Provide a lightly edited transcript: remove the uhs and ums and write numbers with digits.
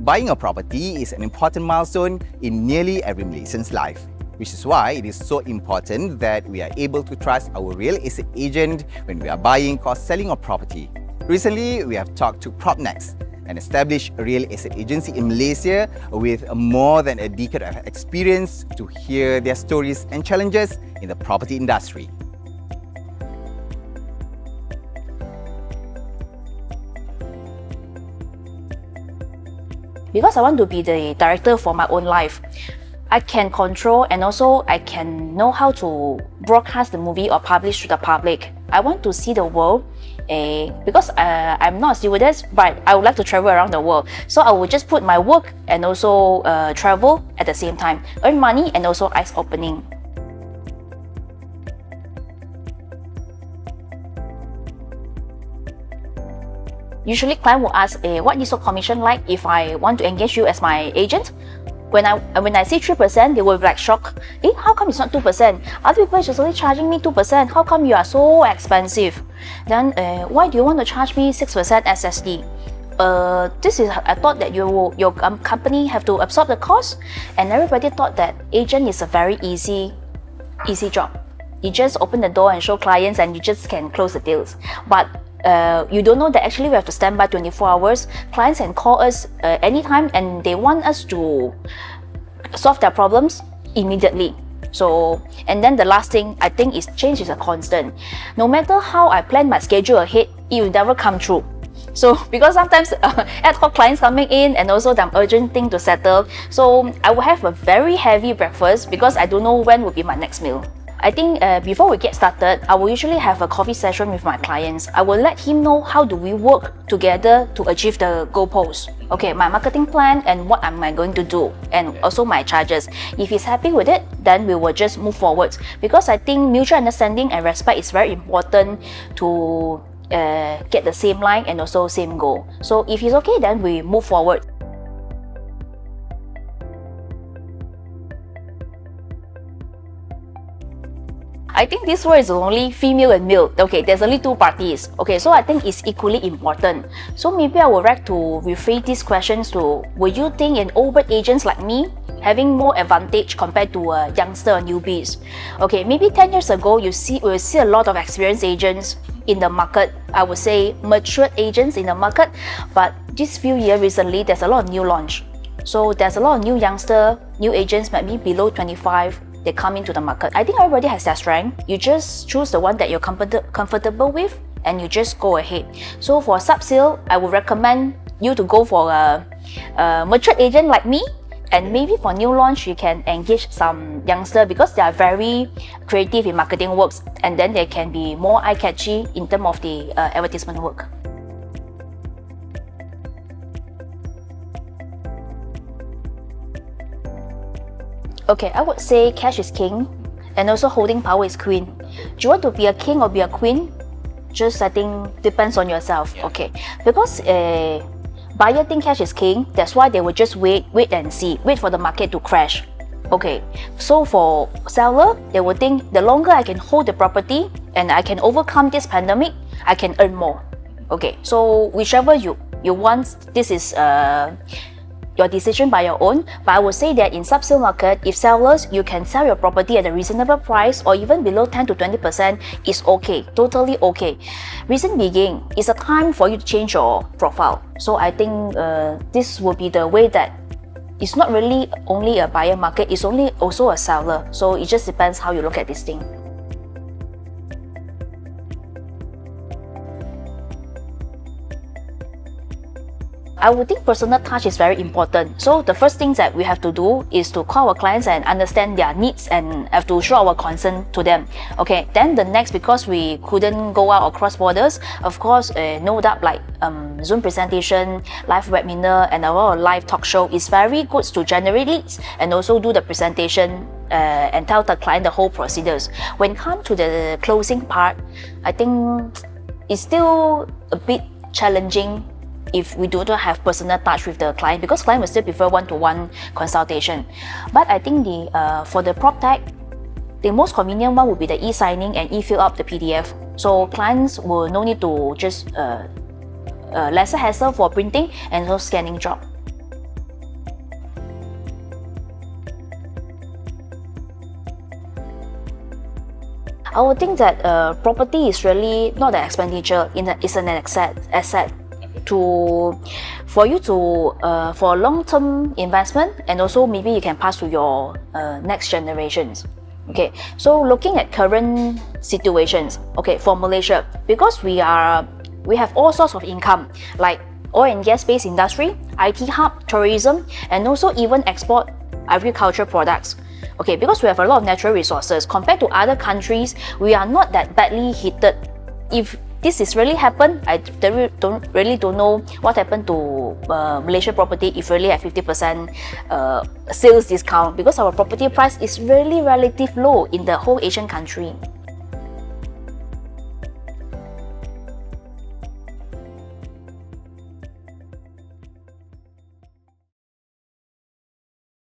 Buying a property is an important milestone in nearly every Malaysian's life, which is why it is so important that we are able to trust our real estate agent when we are buying or selling a property. Recently, we have talked to PropNex, an established real estate agency in Malaysia with more than a decade of experience, to hear their stories and challenges in the property industry. Because I want to be the director for my own life, I can control and also I can know how to broadcast the movie or publish to the public. I want to see the world because I'm not a stewardess, but I would like to travel around the world. So I will just put my work and also travel at the same time, earn money and also eyes opening. Usually client will ask, what is your commission like if I want to engage you as my agent? When I say 3%, they will be like shocked. How come it's not 2%? Other people are just only charging me 2%. How come you are so expensive? Then why do you want to charge me 6% SSD? I thought that your company have to absorb the cost, and everybody thought that agent is a very easy job. You just open the door and show clients and you just can close the deals. But you don't know that actually we have to stand by 24 hours. Clients can call us anytime and they want us to solve their problems immediately. So, and then the last thing I think is change is a constant. No matter how I plan my schedule ahead, it will never come true. So, because sometimes ad hoc clients coming in and also the urgent thing to settle. So, I will have a very heavy breakfast because I don't know when will be my next meal. I think before we get started, I will usually have a coffee session with my clients. I will let him know how do we work together to achieve the goalpost. Okay, my marketing plan and what am I going to do, and also my charges. If he's happy with it, then we will just move forward. Because I think mutual understanding and respect is very important to get the same line and also same goal. So if he's okay, then we move forward. I think this world is only female and male. Okay, there's only two parties. Okay, so I think it's equally important. So maybe I would like to rephrase these questions to, would you think an older agents like me having more advantage compared to a youngster or newbies? Okay, maybe 10 years ago, we will see a lot of experienced agents in the market. I would say mature agents in the market. But this few years recently, there's a lot of new launch. So there's a lot of new youngster, new agents, maybe below 25. They come into the market. I think everybody has their strength. You just choose the one that you're comfortable with and you just go ahead. So for sub-sale, I would recommend you to go for a mature agent like me, and maybe for new launch, you can engage some youngster because they are very creative in marketing works, and then they can be more eye-catchy in terms of the advertisement work. Okay, I would say cash is king and also holding power is queen. Do you want to be a king or be a queen? Just I think depends on yourself. Yeah. Okay, because buyer think cash is king, that's why they will just wait and see, wait for the market to crash. Okay, so for seller, they will think the longer I can hold the property and I can overcome this pandemic, I can earn more. Okay, so whichever you want, this is your decision by your own, but I would say that in sub-sale market, if sellers, you can sell your property at a reasonable price or even below 10 to 20% is okay, totally okay. Reason being, it's a time for you to change your profile. So I think this will be the way that it's not really only a buyer market, it's also a seller. So it just depends how you look at this thing. I would think personal touch is very important. So the first thing that we have to do is to call our clients and understand their needs and have to show our concern to them. Okay, then the next, because we couldn't go out across borders, of course, no doubt like Zoom presentation, live webinar, and our live talk show is very good to generate leads and also do the presentation and tell the client the whole procedures. When it comes to the closing part, I think it's still a bit challenging if we do not have personal touch with the client, because client will still prefer one-to-one consultation. But I think for the PropTech, the most convenient one would be the e-signing and e-fill up the PDF. So clients will no need to just lesser hassle for printing and also scanning job. I would think that property is really not an expenditure, it's an asset for you to for long-term investment, and also maybe you can pass to your next generations. Okay, so looking at current situations, okay, for Malaysia, because we have all sorts of income like oil and gas based industry, IT hub, tourism, and also even export agriculture products. Okay, because we have a lot of natural resources compared to other countries, we are not that badly hit. If this is really happened, I don't know what happened to Malaysian property if really have 50% sales discount, because our property price is really relatively low in the whole Asian country.